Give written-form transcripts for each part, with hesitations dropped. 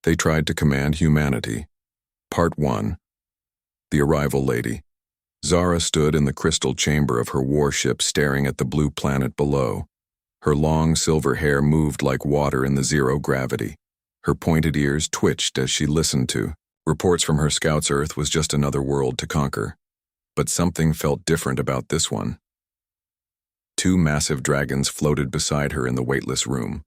They tried to command humanity. Part 1. The Arrival Lady. Zara stood in the crystal chamber of her warship staring at the blue planet below. Her long silver hair moved like water in the zero gravity. Her pointed ears twitched as she listened to reports from her scouts. Earth was just another world to conquer. But something felt different about this one. Two massive dragons floated beside her in the weightless room.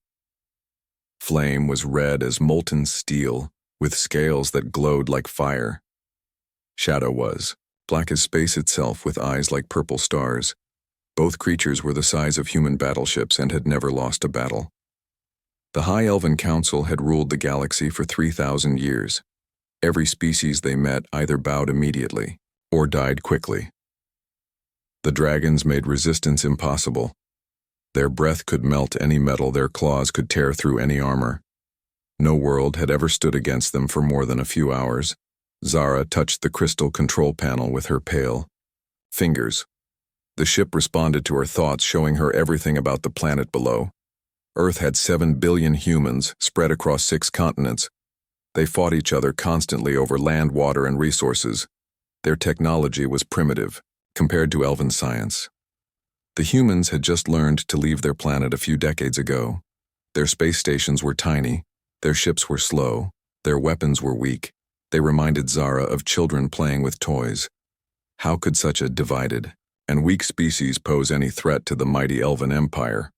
Flame was red as molten steel, with scales that glowed like fire. Shadow was black as space itself, with eyes like purple stars. Both creatures were the size of human battleships and had never lost a battle. The High Elven Council had ruled the galaxy for 3,000 years. Every species they met either bowed immediately or died quickly. The dragons made resistance impossible. Their breath could melt any metal, their claws could tear through any armor. No world had ever stood against them for more than a few hours. Zara touched the crystal control panel with her pale fingers. The ship responded to her thoughts, showing her everything about the planet below. Earth had 7 billion humans spread across 6 continents. They fought each other constantly over land, water, and resources. Their technology was primitive compared to elven science. The humans had just learned to leave their planet a few decades ago. Their space stations were tiny, their ships were slow, their weapons were weak. They reminded Zara of children playing with toys. How could such a divided and weak species pose any threat to the mighty elven empire?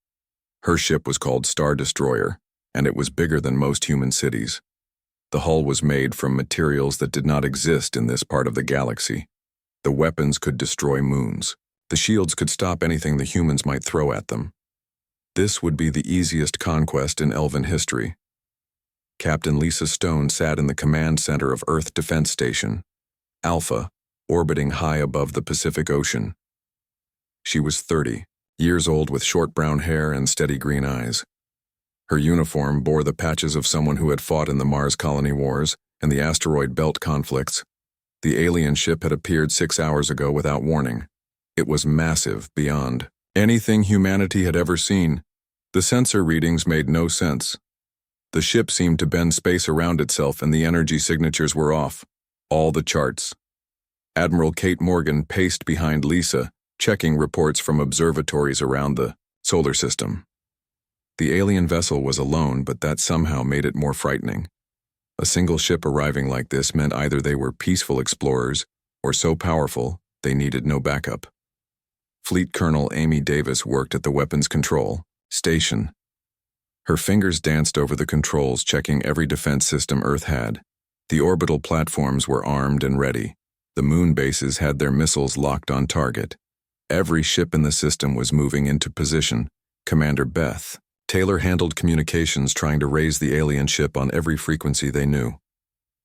Her ship was called Star Destroyer, and it was bigger than most human cities. The hull was made from materials that did not exist in this part of the galaxy. The weapons could destroy moons. The shields could stop anything the humans might throw at them. This would be the easiest conquest in elven history. Captain Lisa Stone sat in the command center of Earth Defense Station, Alpha, orbiting high above the Pacific Ocean. She was 30 years old, with short brown hair and steady green eyes. Her uniform bore the patches of someone who had fought in the Mars colony wars and the asteroid belt conflicts. The alien ship had appeared 6 hours ago without warning. It was massive beyond anything humanity had ever seen. The sensor readings made no sense. The ship seemed to bend space around itself, and the energy signatures were off. All the charts. Admiral Kate Morgan paced behind Lisa, checking reports from observatories around the solar system. The alien vessel was alone, but that somehow made it more frightening. A single ship arriving like this meant either they were peaceful explorers or so powerful they needed no backup. Fleet Colonel Amy Davis worked at the weapons control station. Her fingers danced over the controls, checking every defense system Earth had. The orbital platforms were armed and ready. The moon bases had their missiles locked on target. Every ship in the system was moving into position. Commander Beth Taylor handled communications, trying to raise the alien ship on every frequency they knew.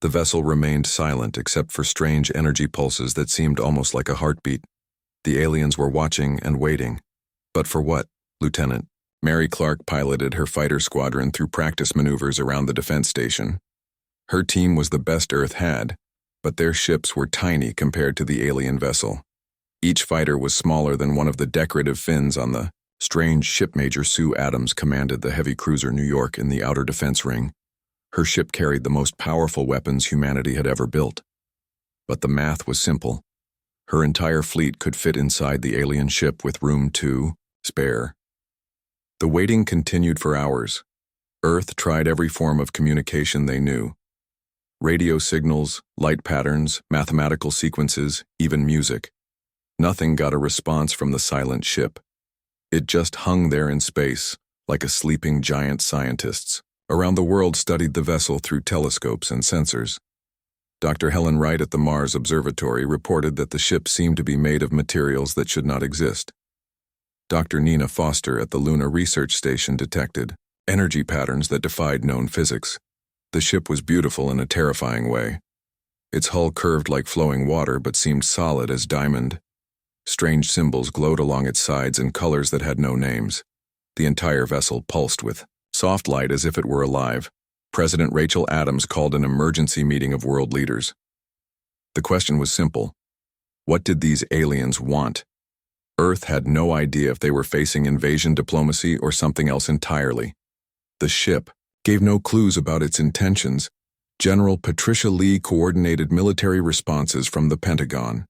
The vessel remained silent except for strange energy pulses that seemed almost like a heartbeat. The aliens were watching and waiting. But for what, Lieutenant? Mary Clark piloted her fighter squadron through practice maneuvers around the defense station. Her team was the best Earth had, but their ships were tiny compared to the alien vessel. Each fighter was smaller than one of the decorative fins on the strange ship. Major Sue Adams commanded the heavy cruiser New York in the outer defense ring. Her ship carried the most powerful weapons humanity had ever built. But the math was simple. Her entire fleet could fit inside the alien ship with room to spare. The waiting continued for hours. Earth tried every form of communication they knew. Radio signals, light patterns, mathematical sequences, even music. Nothing got a response from the silent ship. It just hung there in space, like a sleeping giant. Scientists around the world studied the vessel through telescopes and sensors. Dr. Helen Wright at the Mars Observatory reported that the ship seemed to be made of materials that should not exist. Dr. Nina Foster at the Luna Research Station detected energy patterns that defied known physics. The ship was beautiful in a terrifying way. Its hull curved like flowing water but seemed solid as diamond. Strange symbols glowed along its sides in colors that had no names. The entire vessel pulsed with soft light as if it were alive. President Rachel Adams called an emergency meeting of world leaders. The question was simple. What did these aliens want? Earth had no idea if they were facing invasion diplomacy or something else entirely. The ship gave no clues about its intentions, General Patricia Lee coordinated military responses from the Pentagon.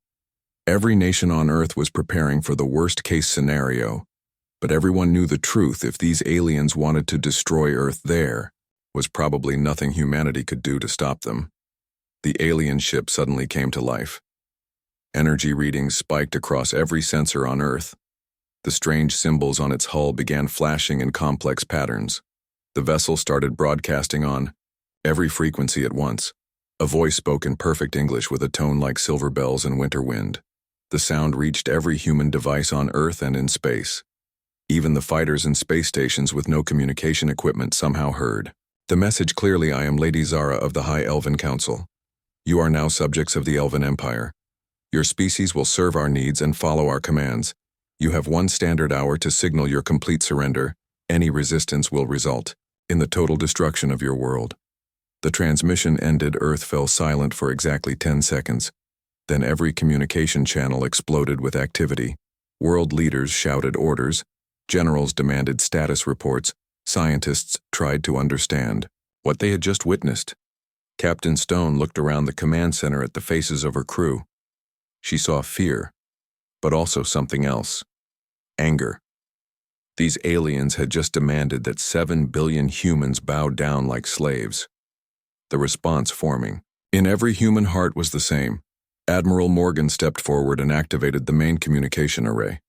Every nation on Earth was preparing for the worst-case scenario, but everyone knew the truth. If these aliens wanted to destroy Earth, there was probably nothing humanity could do to stop them. The alien ship suddenly came to life. Energy readings spiked across every sensor on Earth. The strange symbols on its hull began flashing in complex patterns. The vessel started broadcasting on every frequency at once. A voice spoke in perfect English with a tone like silver bells in winter wind. The sound reached every human device on Earth and in space. Even the fighters and space stations with no communication equipment somehow heard the message clearly. I am Lady Zara of the High Elven Council. You are now subjects of the Elven Empire. Your species will serve our needs and follow our commands. You have 1 standard hour to signal your complete surrender. Any resistance will result in the total destruction of your world. The transmission ended. Earth fell silent for exactly 10 seconds. Then every communication channel exploded with activity. World leaders shouted orders. Generals demanded status reports. Scientists tried to understand what they had just witnessed. Captain Stone looked around the command center at the faces of her crew. She saw fear, but also something else. Anger. These aliens had just demanded that 7 billion humans bow down like slaves. The response forming in every human heart was the same. Admiral Morgan stepped forward and activated the main communication array.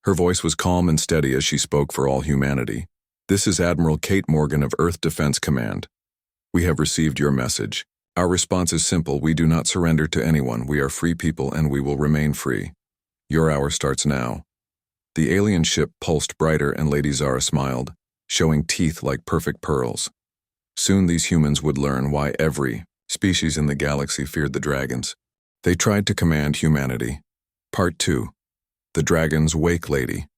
Her voice was calm and steady as she spoke for all humanity. This is Admiral Kate Morgan of Earth Defense Command. We have received your message. Our response is simple. We do not surrender to anyone. We are free people and we will remain free. Your hour starts now. The alien ship pulsed brighter and Lady Zara smiled, showing teeth like perfect pearls. Soon these humans would learn why every species in the galaxy feared the dragons. They tried to command humanity. Part 2. The Dragon's Wake Lady.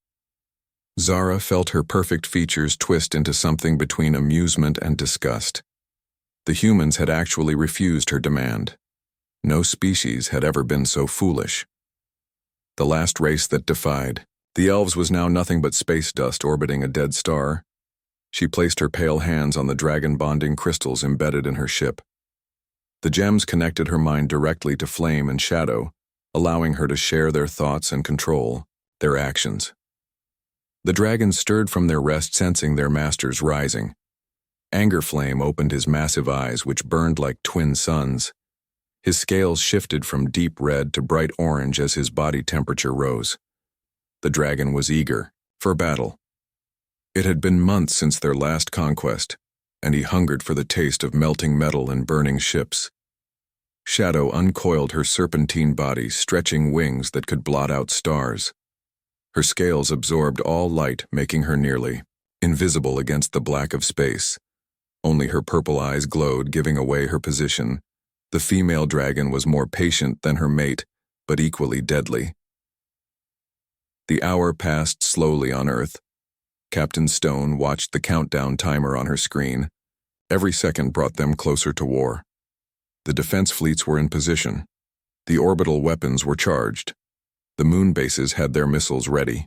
Zara felt her perfect features twist into something between amusement and disgust. The humans had actually refused her demand. No species had ever been so foolish. The last race that defied the elves was now nothing but space dust orbiting a dead star. She placed her pale hands on the dragon-bonding crystals embedded in her ship. The gems connected her mind directly to flame and shadow, allowing her to share their thoughts and control their actions. The dragons stirred from their rest, sensing their masters rising. Anger Flame opened his massive eyes, which burned like twin suns. His scales shifted from deep red to bright orange as his body temperature rose. The dragon was eager for battle. It had been months since their last conquest, and he hungered for the taste of melting metal and burning ships. Shadow uncoiled her serpentine body, stretching wings that could blot out stars. Her scales absorbed all light, making her nearly invisible against the black of space. Only her purple eyes glowed, giving away her position. The female dragon was more patient than her mate, but equally deadly. The hour passed slowly on Earth. Captain Stone watched the countdown timer on her screen. Every second brought them closer to war. The defense fleets were in position. The orbital weapons were charged. The moon bases had their missiles ready.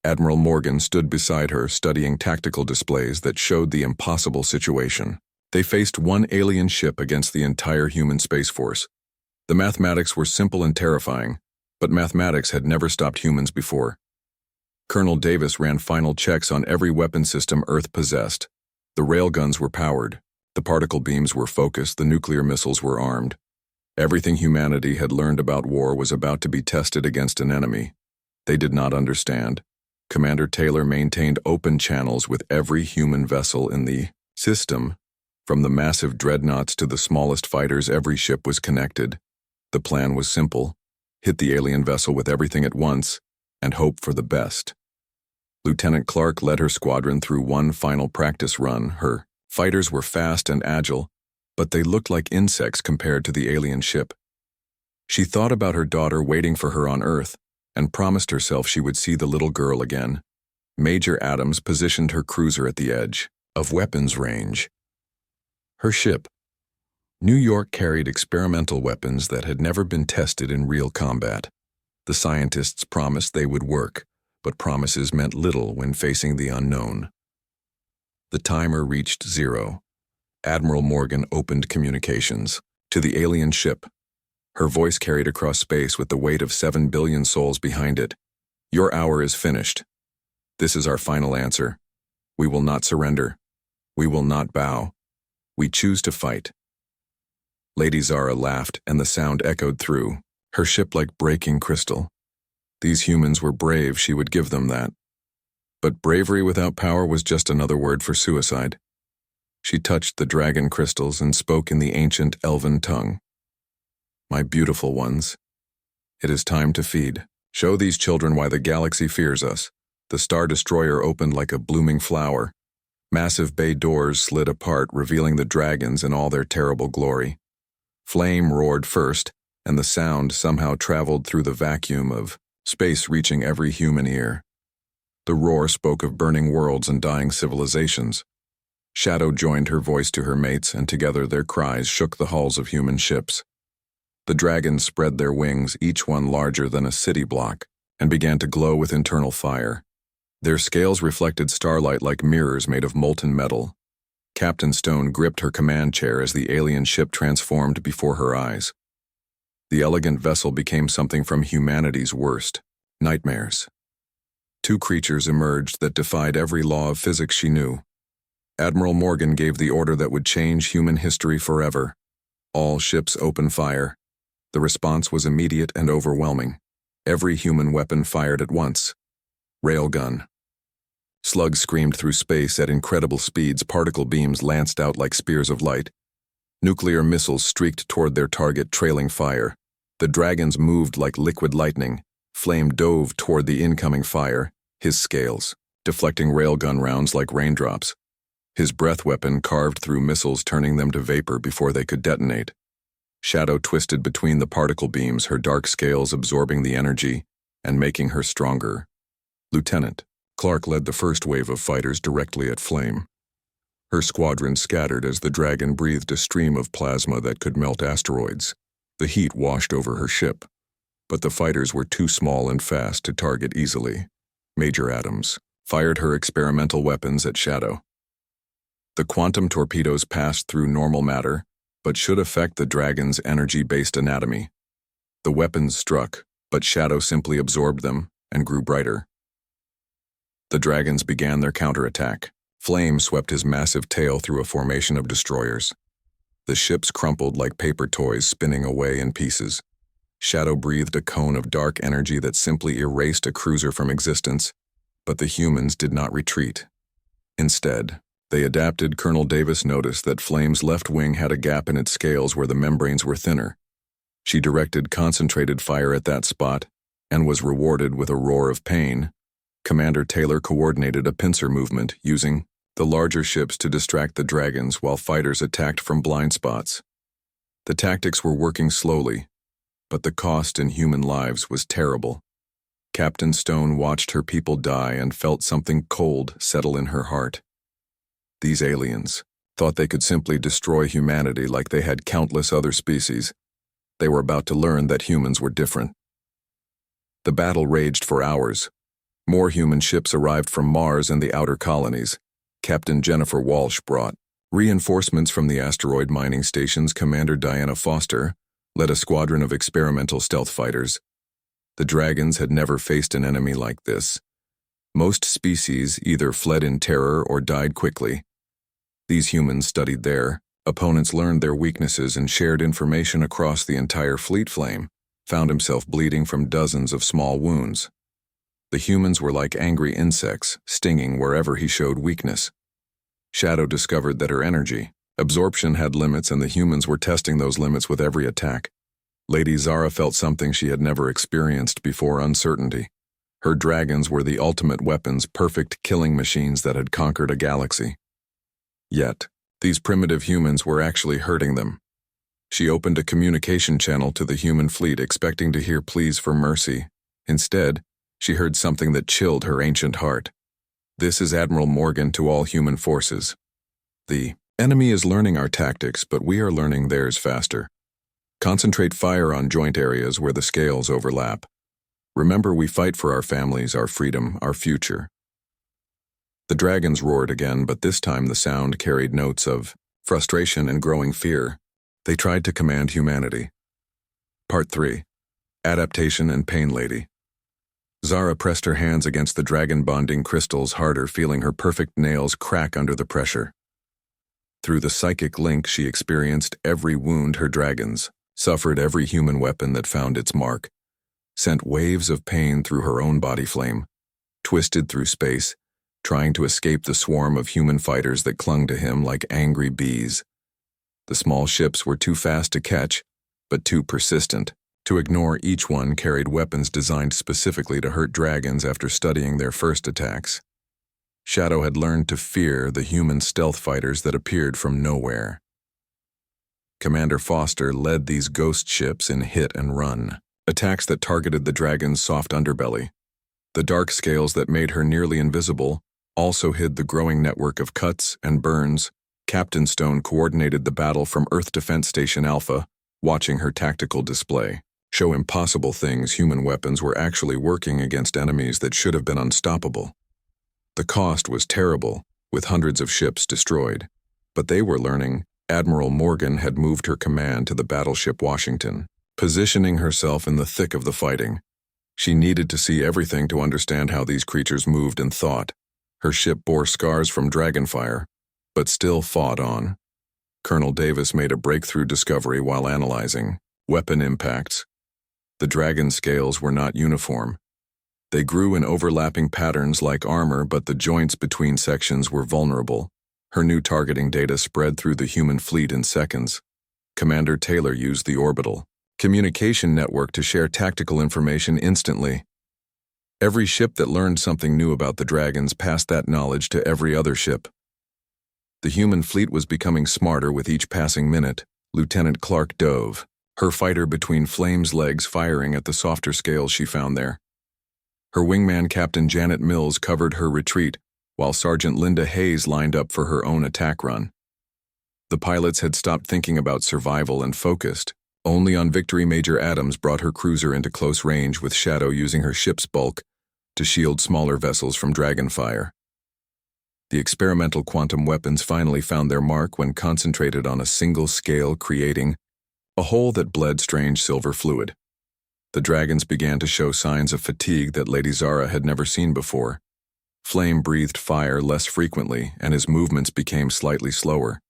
Admiral Morgan stood beside her, studying tactical displays that showed the impossible situation. They faced one alien ship against the entire human space force. The mathematics were simple and terrifying, but mathematics had never stopped humans before. Colonel Davis ran final checks on every weapon system Earth possessed. The railguns were powered. The particle beams were focused. The nuclear missiles were armed. Everything humanity had learned about war was about to be tested against an enemy they did not understand. Commander Taylor maintained open channels with every human vessel in the system. From the massive dreadnoughts to the smallest fighters, every ship was connected. The plan was simple: hit the alien vessel with everything at once and hope for the best. Lieutenant Clark led her squadron through one final practice run. Her fighters were fast and agile, but they looked like insects compared to the alien ship. She thought about her daughter waiting for her on Earth and promised herself she would see the little girl again. Major Adams positioned her cruiser at the edge of weapons range. Her ship, New York, carried experimental weapons that had never been tested in real combat. The scientists promised they would work, but promises meant little when facing the unknown. The timer reached 0. Admiral Morgan opened communications. To the alien ship. Her voice carried across space with the weight of 7 billion souls behind it. Your hour is finished. This is our final answer. We will not surrender. We will not bow. We choose to fight. Lady Zara laughed, and the sound echoed through, her ship like breaking crystal. These humans were brave, she would give them that. But bravery without power was just another word for suicide. She touched the dragon crystals and spoke in the ancient elven tongue. My beautiful ones, it is time to feed. Show these children why the galaxy fears us. The Star Destroyer opened like a blooming flower. Massive bay doors slid apart, revealing the dragons in all their terrible glory. Flame roared first, and the sound somehow traveled through the vacuum of space, reaching every human ear. The roar spoke of burning worlds and dying civilizations. Shadow joined her voice to her mates, and together their cries shook the hulls of human ships. The dragons spread their wings, each one larger than a city block, and began to glow with internal fire. Their scales reflected starlight like mirrors made of molten metal. Captain Stone gripped her command chair as the alien ship transformed before her eyes. The elegant vessel became something from humanity's worst nightmares. Two creatures emerged that defied every law of physics she knew. Admiral Morgan gave the order that would change human history forever. All ships open fire. The response was immediate and overwhelming. Every human weapon fired at once. Railgun. Slugs screamed through space at incredible speeds, particle beams lanced out like spears of light. Nuclear missiles streaked toward their target, trailing fire. The dragons moved like liquid lightning. Flame dove toward the incoming fire, his scales, deflecting railgun rounds like raindrops. His breath weapon carved through missiles, turning them to vapor before they could detonate. Shadow twisted between the particle beams, her dark scales absorbing the energy and making her stronger. Lieutenant Clark led the first wave of fighters directly at Flame. Her squadron scattered as the dragon breathed a stream of plasma that could melt asteroids. The heat washed over her ship, but the fighters were too small and fast to target easily. Major Adams fired her experimental weapons at Shadow. The quantum torpedoes passed through normal matter, but should affect the dragon's energy-based anatomy. The weapons struck, but Shadow simply absorbed them and grew brighter. The dragons began their counterattack. Flame swept his massive tail through a formation of destroyers. The ships crumpled like paper toys, spinning away in pieces. Shadow breathed a cone of dark energy that simply erased a cruiser from existence, but the humans did not retreat. Instead, they adapted. Colonel Davis noticed that Flame's left wing had a gap in its scales where the membranes were thinner. She directed concentrated fire at that spot and was rewarded with a roar of pain. Commander Taylor coordinated a pincer movement, using the larger ships to distract the dragons while fighters attacked from blind spots. The tactics were working slowly, but the cost in human lives was terrible. Captain Stone watched her people die and felt something cold settle in her heart. These aliens thought they could simply destroy humanity like they had countless other species. They were about to learn that humans were different. The battle raged for hours. More human ships arrived from Mars and the outer colonies. Captain Jennifer Walsh brought reinforcements from the asteroid mining stations. Commander Diana Foster led a squadron of experimental stealth fighters. The dragons had never faced an enemy like this. Most species either fled in terror or died quickly. These humans studied their opponents, learned their weaknesses, and shared information across the entire fleet. Flame found himself bleeding from dozens of small wounds. The humans were like angry insects, stinging wherever he showed weakness. Shadow discovered that her energy absorption had limits, and the humans were testing those limits with every attack. Lady Zara felt something she had never experienced before: uncertainty. Her dragons were the ultimate weapons, perfect killing machines that had conquered a galaxy. Yet, these primitive humans were actually hurting them. She opened a communication channel to the human fleet, expecting to hear pleas for mercy. Instead, she heard something that chilled her ancient heart. This is Admiral Morgan to all human forces. The enemy is learning our tactics, but we are learning theirs faster. Concentrate fire on joint areas where the scales overlap. Remember, we fight for our families, our freedom, our future. The dragons roared again, but this time the sound carried notes of frustration, and growing fear, they tried to command humanity. Part 3. Adaptation and Pain Lady. Zara pressed her hands against the dragon-bonding crystals harder, feeling her perfect nails crack under the pressure. Through the psychic link, she experienced every wound her dragons, suffered every human weapon that found its mark, sent waves of pain through her own body flame, twisted through space, trying to escape the swarm of human fighters that clung to him like angry bees. The small ships were too fast to catch, but too persistent to ignore. Each one carried weapons designed specifically to hurt dragons after studying their first attacks. Shadow had learned to fear the human stealth fighters that appeared from nowhere. Commander Foster led these ghost ships in hit and run, attacks that targeted the dragon's soft underbelly. The dark scales that made her nearly invisible also hid the growing network of cuts and burns. Captain Stone coordinated the battle from Earth Defense Station Alpha, watching her tactical display show impossible things. Human weapons were actually working against enemies that should have been unstoppable. The cost was terrible, with hundreds of ships destroyed. But they were learning. Admiral Morgan had moved her command to the battleship Washington, positioning herself in the thick of the fighting. She needed to see everything to understand how these creatures moved and thought. Her ship bore scars from dragonfire, but still fought on. Colonel Davis made a breakthrough discovery while analyzing weapon impacts. The dragon scales were not uniform. They grew in overlapping patterns like armor, but the joints between sections were vulnerable. Her new targeting data spread through the human fleet in seconds. Commander Taylor used the orbital communication network to share tactical information instantly. Every ship that learned something new about the dragons passed that knowledge to every other ship. The human fleet was becoming smarter with each passing minute. Lieutenant Clark dove, her fighter between Flame's legs, firing at the softer scales she found there. Her wingman Captain Janet Mills covered her retreat, while Sergeant Linda Hayes lined up for her own attack run. The pilots had stopped thinking about survival and focused only on victory. Major Adams brought her cruiser into close range, with Shadow using her ship's bulk to shield smaller vessels from dragonfire. The experimental quantum weapons finally found their mark when concentrated on a single scale, creating a hole that bled strange silver fluid. The dragons began to show signs of fatigue that Lady Zara had never seen before. Flame breathed fire less frequently, and his movements became slightly slower.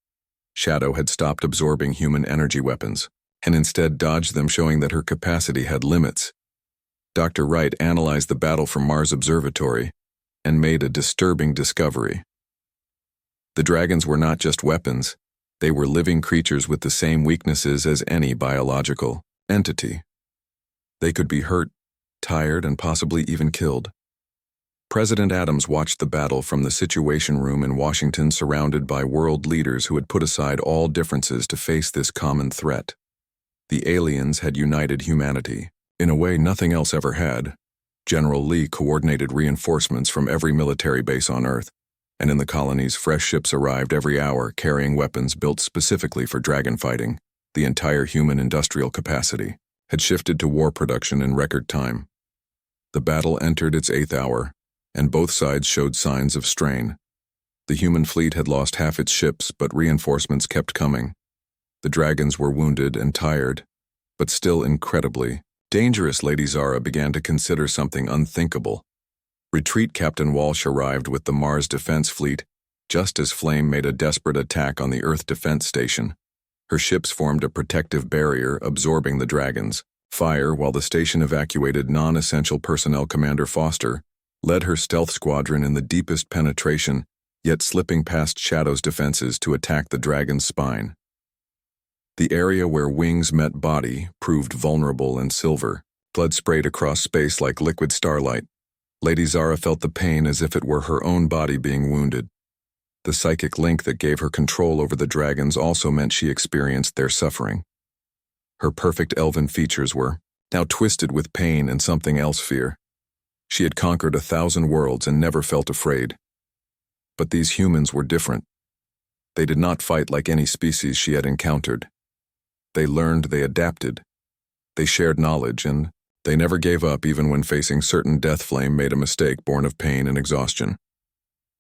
Shadow had stopped absorbing human energy weapons, and instead dodged them, showing that her capacity had limits. Dr. Wright analyzed the battle from Mars Observatory and made a disturbing discovery. The dragons were not just weapons, they were living creatures with the same weaknesses as any biological entity. They could be hurt, tired, and possibly even killed. President Adams watched the battle from the Situation Room in Washington, surrounded by world leaders who had put aside all differences to face this common threat. The aliens had united humanity in a way nothing else ever had. General Lee coordinated reinforcements from every military base on Earth, and in the colonies, fresh ships arrived every hour carrying weapons built specifically for dragon fighting. The entire human industrial capacity had shifted to war production in record time. The battle entered its 8th hour, and both sides showed signs of strain. The human fleet had lost half its ships, but reinforcements kept coming. The dragons were wounded and tired, but still incredibly dangerous. Lady Zara began to consider something unthinkable. Retreat Captain Walsh arrived with the Mars Defense Fleet just as Flame made a desperate attack on the Earth Defense Station. Her ships formed a protective barrier, absorbing the dragons' fire, while the station evacuated non-essential personnel. Commander Foster led her stealth squadron in the deepest penetration, yet slipping past Shadow's defenses to attack the dragon's spine. The area where wings met body proved vulnerable, and silver blood sprayed across space like liquid starlight. Lady Zara felt the pain as if it were her own body being wounded. The psychic link that gave her control over the dragons also meant she experienced their suffering. Her perfect elven features were now twisted with pain and something else, fear. She had conquered 1,000 worlds and never felt afraid. But these humans were different. They did not fight like any species she had encountered. They learned, they adapted. They shared knowledge, and they never gave up even when facing certain death. Flame made a mistake born of pain and exhaustion.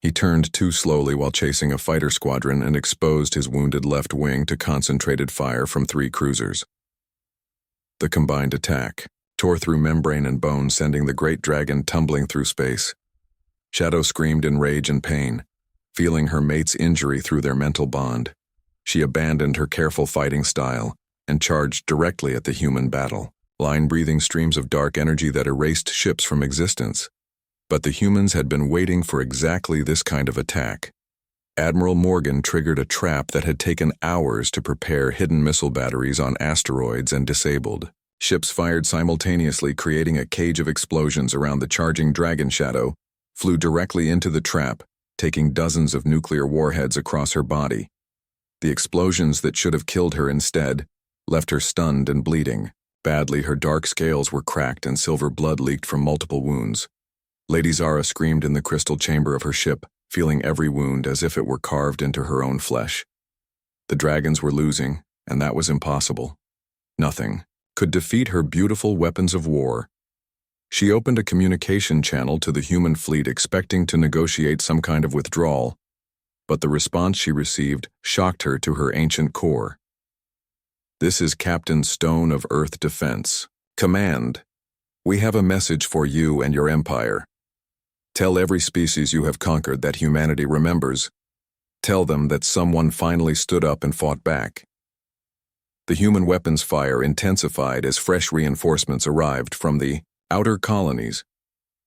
He turned too slowly while chasing a fighter squadron and exposed his wounded left wing to concentrated fire from 3 cruisers. The combined attack tore through membrane and bone, sending the great dragon tumbling through space. Shadow screamed in rage and pain, feeling her mate's injury through their mental bond. She abandoned her careful fighting style and charged directly at the human battle, line-breathing streams of dark energy that erased ships from existence. But the humans had been waiting for exactly this kind of attack. Admiral Morgan triggered a trap that had taken hours to prepare hidden missile batteries on asteroids and disabled. Ships fired simultaneously, creating a cage of explosions around the charging dragon. Shadow flew directly into the trap, taking dozens of nuclear warheads across her body. The explosions that should have killed her instead left her stunned and bleeding. Badly, her dark scales were cracked and silver blood leaked from multiple wounds. Lady Zara screamed in the crystal chamber of her ship, feeling every wound as if it were carved into her own flesh. The dragons were losing, and that was impossible. Nothing could defeat her beautiful weapons of war. She opened a communication channel to the human fleet, expecting to negotiate some kind of withdrawal, but the response she received shocked her to her ancient core. "This is Captain Stone of Earth Defense. Command, we have a message for you and your empire. Tell every species you have conquered that humanity remembers. Tell them that someone finally stood up and fought back." The human weapons fire intensified as fresh reinforcements arrived from the outer colonies.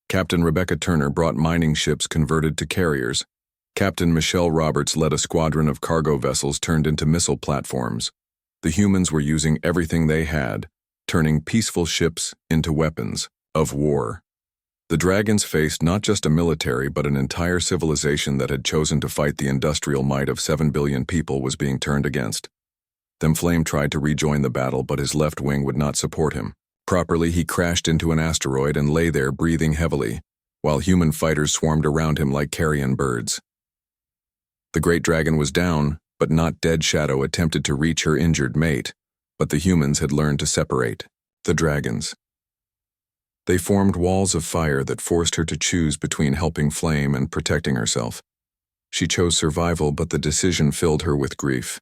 Captain Rebecca Turner brought mining ships converted to carriers. Captain Michelle Roberts led a squadron of cargo vessels turned into missile platforms. The humans were using everything they had, turning peaceful ships into weapons of war. The dragons faced not just a military but an entire civilization that had chosen to fight. The industrial might of 7 billion people was being turned against. Them Flame tried to rejoin the battle, but his left wing would not support him. Properly, he crashed into an asteroid and lay there breathing heavily, while human fighters swarmed around him like carrion birds. The great dragon was down, but not dead. Shadow attempted to reach her injured mate, but the humans had learned to separate the dragons. They formed walls of fire that forced her to choose between helping Flame and protecting herself. She chose survival, but the decision filled her with grief.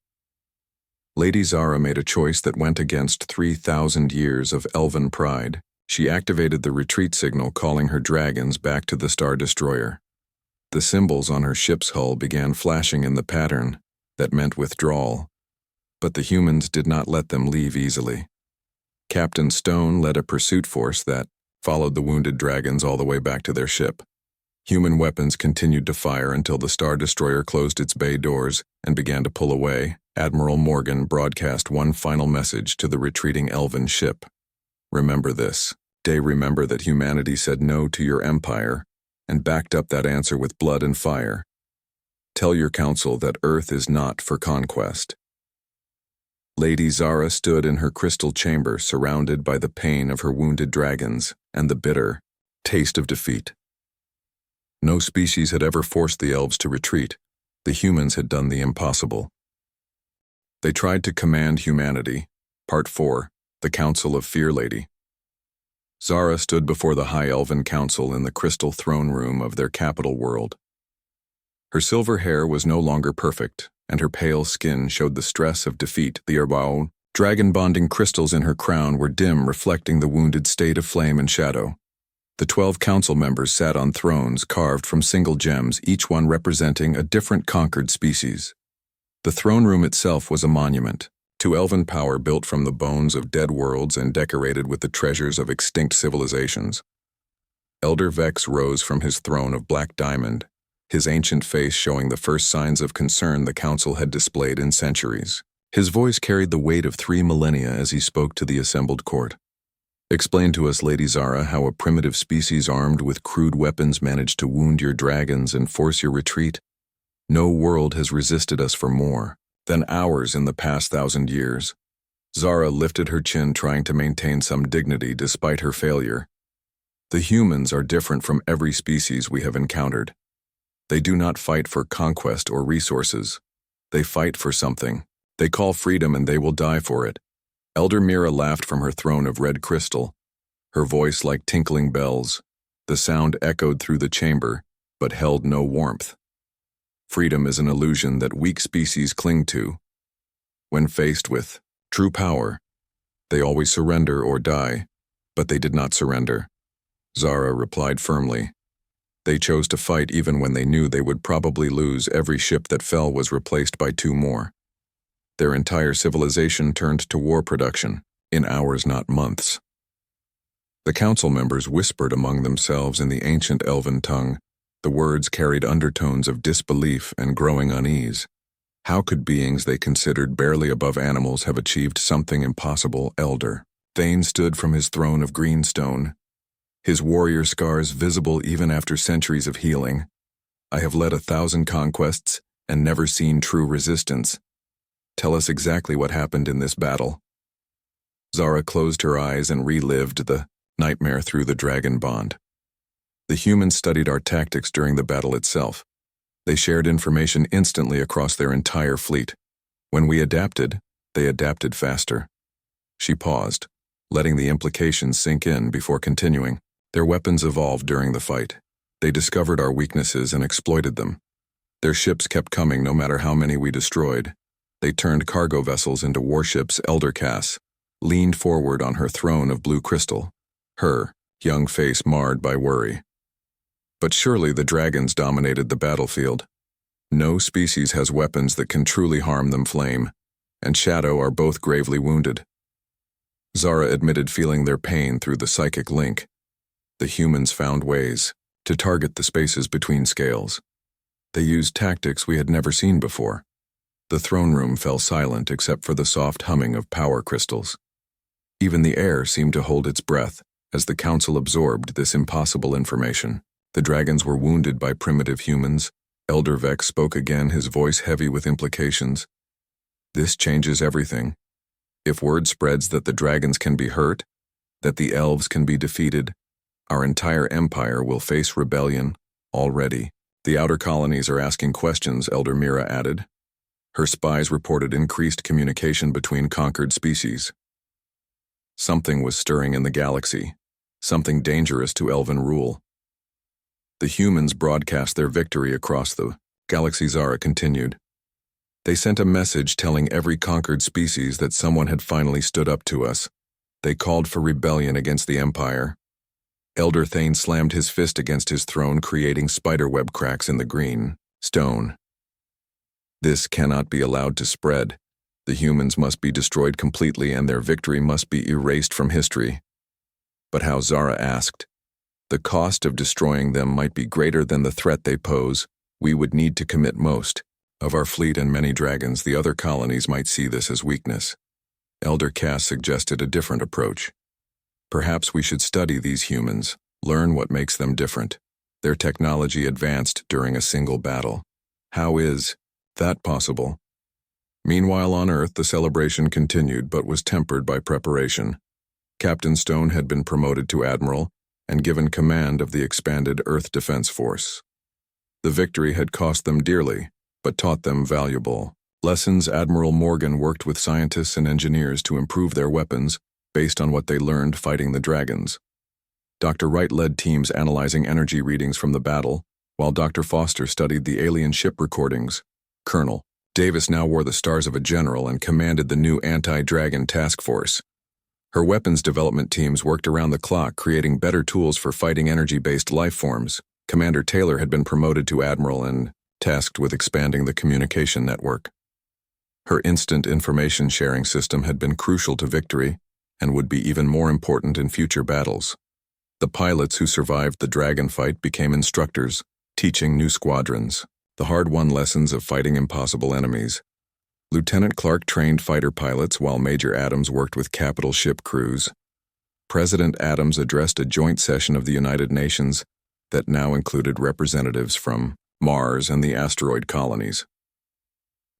Lady Zara made a choice that went against 3,000 years of elven pride. She activated the retreat signal, calling her dragons back to the Star Destroyer. The symbols on her ship's hull began flashing in the pattern that meant withdrawal, but the humans did not let them leave easily. Captain Stone led a pursuit force that followed the wounded dragons all the way back to their ship. Human weapons continued to fire until the Star Destroyer closed its bay doors and began to pull away. Admiral Morgan broadcast one final message to the retreating elven ship. "Remember this. Remember that humanity said no to your empire and backed up that answer with blood and fire. Tell your council that Earth is not for conquest." Lady Zara stood in her crystal chamber, surrounded by the pain of her wounded dragons and the bitter taste of defeat. No species had ever forced the elves to retreat. The humans had done the impossible. They tried to command humanity. Part 4, The Council of Fear. Lady Zara stood before the High Elven Council in the crystal throne room of their capital world. Her silver hair was no longer perfect, and her pale skin showed the stress of defeat. The dragon-bonding crystals in her crown were dim, reflecting the wounded state of Flame and Shadow. The 12 council members sat on thrones carved from single gems, each one representing a different conquered species. The throne room itself was a monument to elven power, built from the bones of dead worlds and decorated with the treasures of extinct civilizations. Elder Vex rose from his throne of black diamond, his ancient face showing the first signs of concern the council had displayed in centuries. His voice carried the weight of 3 millennia as he spoke to the assembled court. "Explain to us, Lady Zara, how a primitive species armed with crude weapons managed to wound your dragons and force your retreat. No world has resisted us for more than ours in the past 1,000 years." Zara lifted her chin, trying to maintain some dignity despite her failure. "The humans are different from every species we have encountered. They do not fight for conquest or resources. They fight for something. They call freedom, and they will die for it." Elder Mira laughed from her throne of red crystal, her voice like tinkling bells. The sound echoed through the chamber, but held no warmth. Freedom is an illusion that weak species cling to. When faced with true power, they always surrender or die, but they did not surrender. Zara replied firmly. They chose to fight even when they knew they would probably lose. Every ship that fell was replaced by 2 more. Their entire civilization turned to war production, in hours, not months. The council members whispered among themselves in the ancient elven tongue. The words carried undertones of disbelief and growing unease. How could beings they considered barely above animals have achieved something impossible? Elder Thane stood from his throne of greenstone, his warrior scars visible even after centuries of healing. I have led 1,000 conquests and never seen true resistance. Tell us exactly what happened in this battle. Zara closed her eyes and relived the nightmare through the dragon bond. The humans studied our tactics during the battle itself. They shared information instantly across their entire fleet. When we adapted, they adapted faster. She paused, letting the implications sink in before continuing. Their weapons evolved during the fight. They discovered our weaknesses and exploited them. Their ships kept coming no matter how many we destroyed. They turned cargo vessels into warships. Elder Cass leaned forward on her throne of blue crystal, her young face marred by worry. But surely the dragons dominated the battlefield. No species has weapons that can truly harm them. Flame and Shadow are both gravely wounded. Zara admitted feeling their pain through the psychic link. The humans found ways to target the spaces between scales. They used tactics we had never seen before. The throne room fell silent except for the soft humming of power crystals. Even the air seemed to hold its breath as the council absorbed this impossible information. The dragons were wounded by primitive humans. Elder Vex spoke again, his voice heavy with implications. This changes everything. If word spreads that the dragons can be hurt, that the elves can be defeated, our entire empire will face rebellion. Already, the outer colonies are asking questions, Elder Mira added. Her spies reported increased communication between conquered species. Something was stirring in the galaxy, something dangerous to elven rule. The humans broadcast their victory across the galaxy. Zara continued. They sent a message telling every conquered species that someone had finally stood up to us. They called for rebellion against the Empire. Elder Thane slammed his fist against his throne, creating spiderweb cracks in the green stone. This cannot be allowed to spread. The humans must be destroyed completely and their victory must be erased from history. But how? Zara asked. The cost of destroying them might be greater than the threat they pose. We would need to commit most of our fleet and many dragons. The other colonies might see this as weakness. Elder Cass suggested a different approach. Perhaps we should study these humans, learn what makes them different. Their technology advanced during a single battle. How is that possible? Meanwhile on Earth, the celebration continued but was tempered by preparation. Captain Stone had been promoted to Admiral and given command of the expanded Earth Defense Force. The victory had cost them dearly, but taught them valuable lessons. Admiral Morgan worked with scientists and engineers to improve their weapons based on what they learned fighting the dragons. Dr. Wright led teams analyzing energy readings from the battle, while Dr. Foster studied the alien ship recordings. Colonel Davis now wore the stars of a general and commanded the new anti-dragon task force. Her weapons development teams worked around the clock, creating better tools for fighting energy-based life forms. Commander Taylor had been promoted to Admiral and tasked with expanding the communication network. Her instant information sharing system had been crucial to victory and would be even more important in future battles. The pilots who survived the dragon fight became instructors, teaching new squadrons the hard-won lessons of fighting impossible enemies. Lieutenant Clark trained fighter pilots while Major Adams worked with capital ship crews. President Adams addressed a joint session of the United Nations that now included representatives from Mars and the asteroid colonies.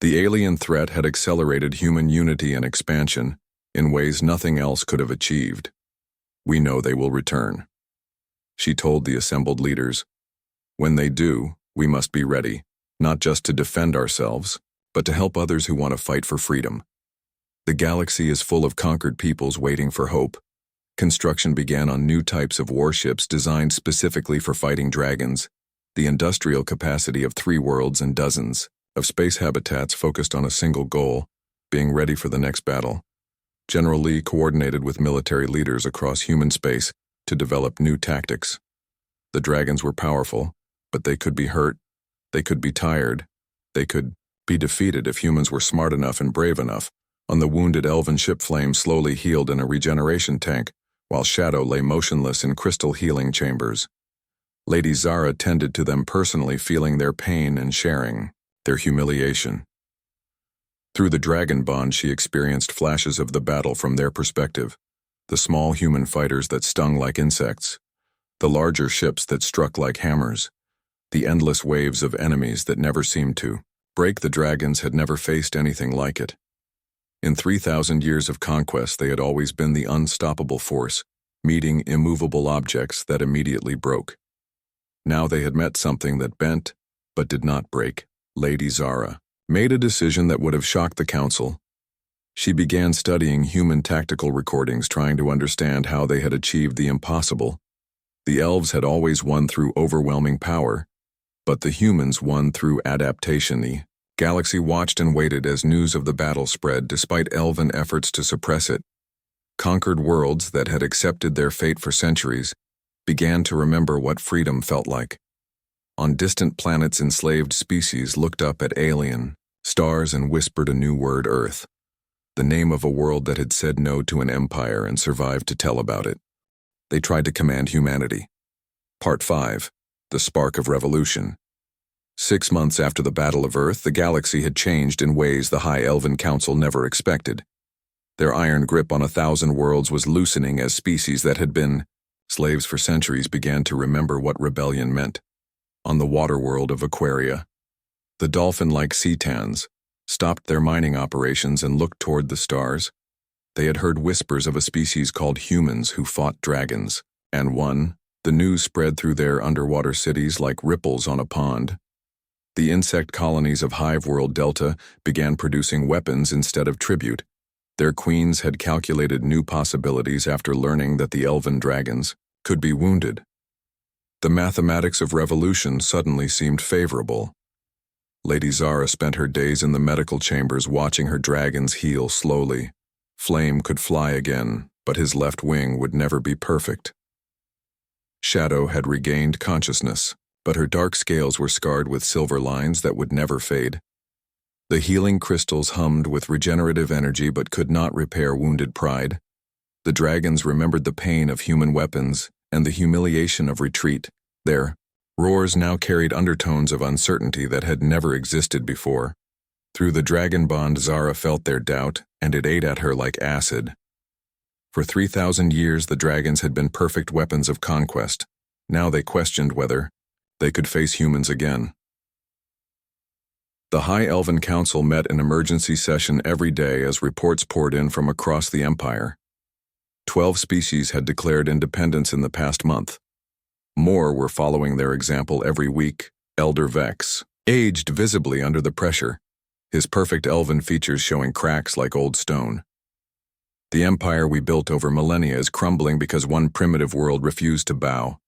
The alien threat had accelerated human unity and expansion in ways nothing else could have achieved. We know they will return, she told the assembled leaders. When they do, we must be ready, not just to defend ourselves, but to help others who want to fight for freedom. The galaxy is full of conquered peoples waiting for hope. Construction began on new types of warships designed specifically for fighting dragons. the industrial capacity of 3 worlds and dozens of space habitats focused on a single goal, being ready for the next battle. General Lee coordinated with military leaders across human space to develop new tactics. The dragons were powerful, but they could be hurt, they could be tired, they could be defeated if humans were smart enough and brave enough. On the wounded elven ship, Flame slowly healed in a regeneration tank, while Shadow lay motionless in crystal healing chambers. Lady Zara tended to them personally, feeling their pain and sharing their humiliation. Through the dragon bond, she experienced flashes of the battle from their perspective. The small human fighters that stung like insects, the larger ships that struck like hammers, the endless waves of enemies that never seemed to break. The dragons had never faced anything like it. In 3,000 years of conquest, they had always been the unstoppable force, meeting immovable objects that immediately broke. Now they had met something that bent, but did not break. Lady Zara made a decision that would have shocked the council. She began studying human tactical recordings, trying to understand how they had achieved the impossible. The elves had always won through overwhelming power, but the humans won through adaptation. The galaxy watched and waited as news of the battle spread despite elven efforts to suppress it. Conquered worlds that had accepted their fate for centuries began to remember what freedom felt like. On distant planets, enslaved species looked up at alien stars and whispered a new word: Earth, the name of a world that had said no to an empire and survived to tell about it. They tried to command humanity. Part 5. The Spark of Revolution. 6 months after the Battle of Earth, the galaxy had changed in ways the High Elven Council never expected. Their iron grip on 1,000 worlds was loosening as species that had been slaves for centuries began to remember what rebellion meant. On the water world of Aquaria, the dolphin-like Cetans stopped their mining operations and looked toward the stars. They had heard whispers of a species called humans who fought dragons, and won. The news spread through their underwater cities like ripples on a pond. The insect colonies of Hive World Delta began producing weapons instead of tribute. Their queens had calculated new possibilities after learning that the elven dragons could be wounded. The mathematics of revolution suddenly seemed favorable. Lady Zara spent her days in the medical chambers watching her dragons heal slowly. Flame could fly again, but his left wing would never be perfect. Shadow had regained consciousness, but her dark scales were scarred with silver lines that would never fade. The healing crystals hummed with regenerative energy but could not repair wounded pride. The dragons remembered the pain of human weapons and the humiliation of retreat. Their roars now carried undertones of uncertainty that had never existed before. Through the dragon bond, Zara felt their doubt, and it ate at her like acid. For 3,000 years, the dragons had been perfect weapons of conquest. Now they questioned whether they could face humans again. The High Elven Council met in emergency session every day as reports poured in from across the Empire. 12 species had declared independence in the past month. More were following their example every week. Elder Vex aged visibly under the pressure, his perfect elven features showing cracks like old stone. The empire we built over millennia is crumbling because one primitive world refused to bow.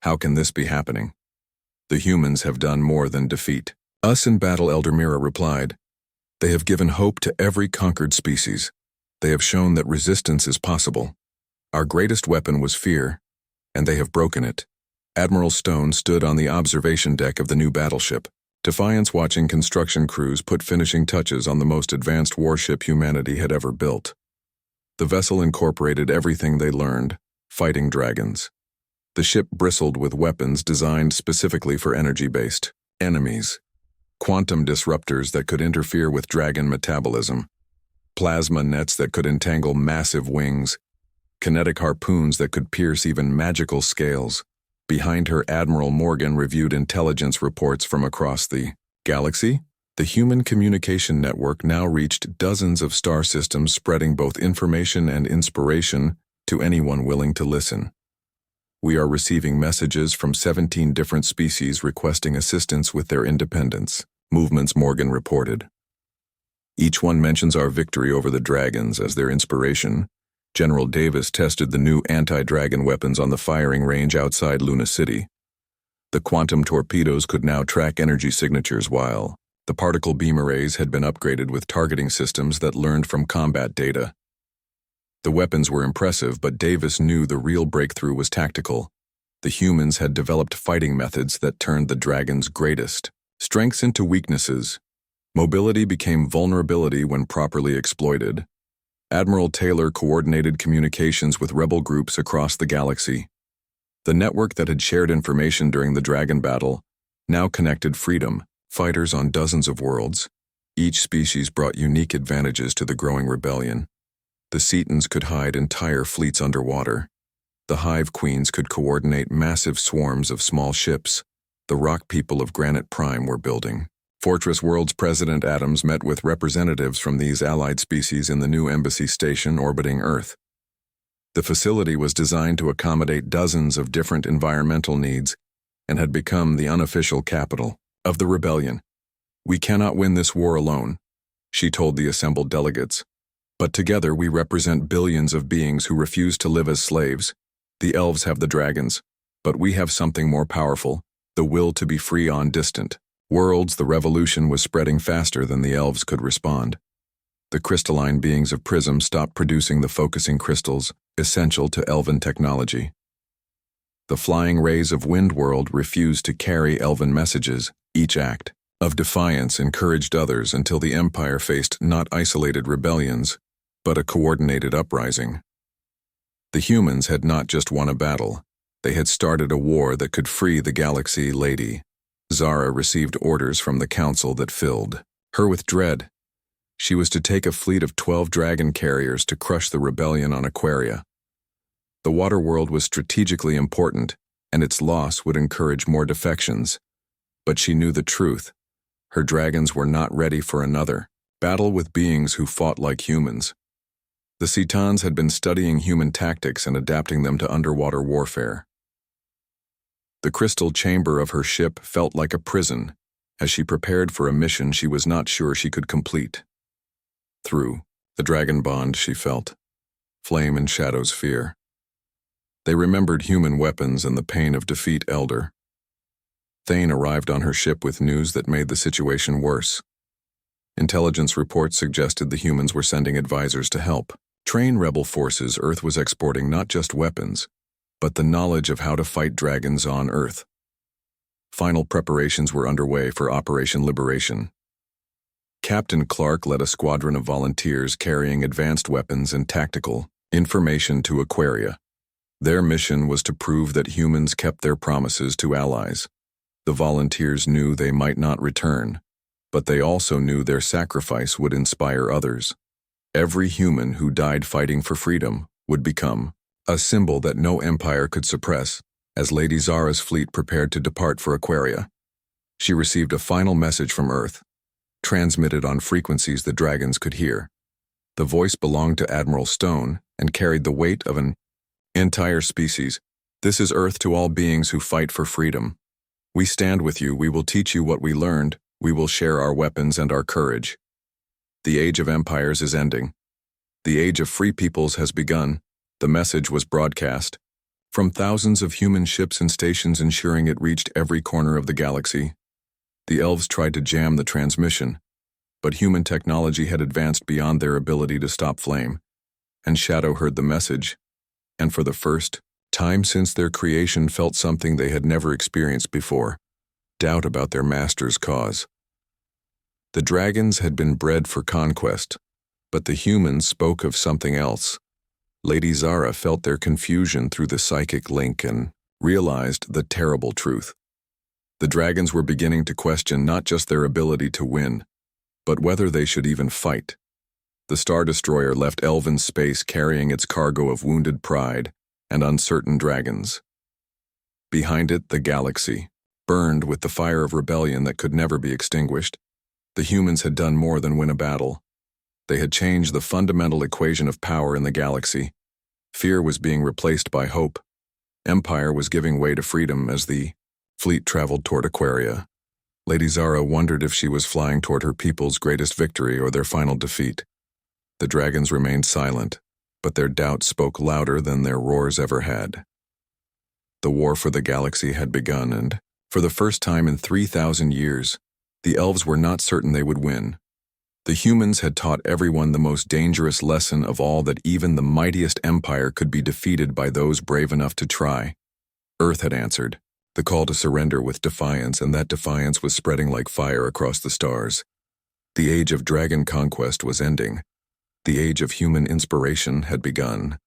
How can this be happening? The humans have done more than defeat us in battle, Elder Mira replied. They have given hope to every conquered species. They have shown that resistance is possible. Our greatest weapon was fear, and they have broken it. Admiral Stone stood on the observation deck of the new battleship. Defiance, watching construction crews put finishing touches on the most advanced warship humanity had ever built. The vessel incorporated everything they learned: fighting dragons. The ship bristled with weapons designed specifically for energy-based enemies. Quantum disruptors that could interfere with dragon metabolism. Plasma nets that could entangle massive wings. Kinetic harpoons that could pierce even magical scales. Behind her, Admiral Morgan reviewed intelligence reports from across the galaxy. The human communication network now reached dozens of star systems, spreading both information and inspiration to anyone willing to listen. We are receiving messages from 17 different species requesting assistance with their independence movements, Morgan reported. Each one mentions our victory over the dragons as their inspiration. General Davis tested the new anti-dragon weapons on the firing range outside Luna City. The quantum torpedoes could now track energy signatures, while the particle beam arrays had been upgraded with targeting systems that learned from combat data. The weapons were impressive, but Davis knew the real breakthrough was tactical. The humans had developed fighting methods that turned the Dragon's greatest strengths into weaknesses. Mobility became vulnerability when properly exploited. Admiral Taylor coordinated communications with rebel groups across the galaxy. The network that had shared information during the Dragon battle now connected freedom fighters on dozens of worlds. Each species brought unique advantages to the growing rebellion. The Cetans could hide entire fleets underwater. The Hive Queens could coordinate massive swarms of small ships. The Rock People of Granite Prime were building Fortress Worlds. President Adams met with representatives from these allied species in the new embassy station orbiting Earth. The facility was designed to accommodate dozens of different environmental needs and had become the unofficial capital of the rebellion. "We cannot win this war alone," she told the assembled delegates. "But together we represent billions of beings who refuse to live as slaves. The elves have the dragons, but we have something more powerful, the will to be free on distant worlds." The revolution was spreading faster than the elves could respond. The crystalline beings of Prism stopped producing the focusing crystals essential to elven technology. The flying rays of Windworld refused to carry elven messages. Each act of defiance encouraged others until the Empire faced not isolated rebellions, but a coordinated uprising. The humans had not just won a battle, they had started a war that could free the galaxy. Lady Zara received orders from the council that filled her with dread. She was to take a fleet of 12 dragon carriers to crush the rebellion on Aquaria. The water world was strategically important, and its loss would encourage more defections. But she knew the truth. Her dragons were not ready for another battle with beings who fought like humans. The Cetans had been studying human tactics and adapting them to underwater warfare. The crystal chamber of her ship felt like a prison as she prepared for a mission she was not sure she could complete. Through the dragon bond she felt Flame and Shadow's fear. They remembered human weapons and the pain of defeat. Elder Thane arrived on her ship with news that made the situation worse. Intelligence reports suggested the humans were sending advisors to help train rebel forces. Earth was exporting not just weapons, but the knowledge of how to fight dragons on Earth. Final preparations were underway for Operation Liberation. Captain Clark led a squadron of volunteers carrying advanced weapons and tactical information to Aquaria. Their mission was to prove that humans kept their promises to allies. The volunteers knew they might not return, but they also knew their sacrifice would inspire others. Every human who died fighting for freedom would become a symbol that no empire could suppress. As Lady Zara's fleet prepared to depart for Aquaria, she received a final message from Earth, transmitted on frequencies the dragons could hear. The voice belonged to Admiral Stone and carried the weight of an entire species. "This is Earth to all beings who fight for freedom. We stand with you. We will teach you what we learned. We will share our weapons and our courage. The age of empires is ending. The age of free peoples has begun." The message was broadcast from thousands of human ships and stations, ensuring it reached every corner of the galaxy. The elves tried to jam the transmission, but human technology had advanced beyond their ability to stop Flame, and Shadow heard the message, and for the first time since their creation felt something they had never experienced before: doubt about their master's cause. The dragons had been bred for conquest, but the humans spoke of something else. Lady Zara felt their confusion through the psychic link and realized the terrible truth. The dragons were beginning to question not just their ability to win, but whether they should even fight. The Star Destroyer left elven space carrying its cargo of wounded pride and uncertain dragons. Behind it, the galaxy burned with the fire of rebellion that could never be extinguished. The humans had done more than win a battle. They had changed the fundamental equation of power in the galaxy. Fear was being replaced by hope. Empire was giving way to freedom. As the fleet traveled toward Aquaria, Lady Zara wondered if she was flying toward her people's greatest victory or their final defeat. The dragons remained silent, but their doubts spoke louder than their roars ever had. The war for the galaxy had begun, and For the first time in 3,000 years, the elves were not certain they would win. The humans had taught everyone the most dangerous lesson of all, that even the mightiest empire could be defeated by those brave enough to try. Earth had answered the call to surrender with defiance, and that defiance was spreading like fire across the stars. The age of dragon conquest was ending. The age of human inspiration had begun.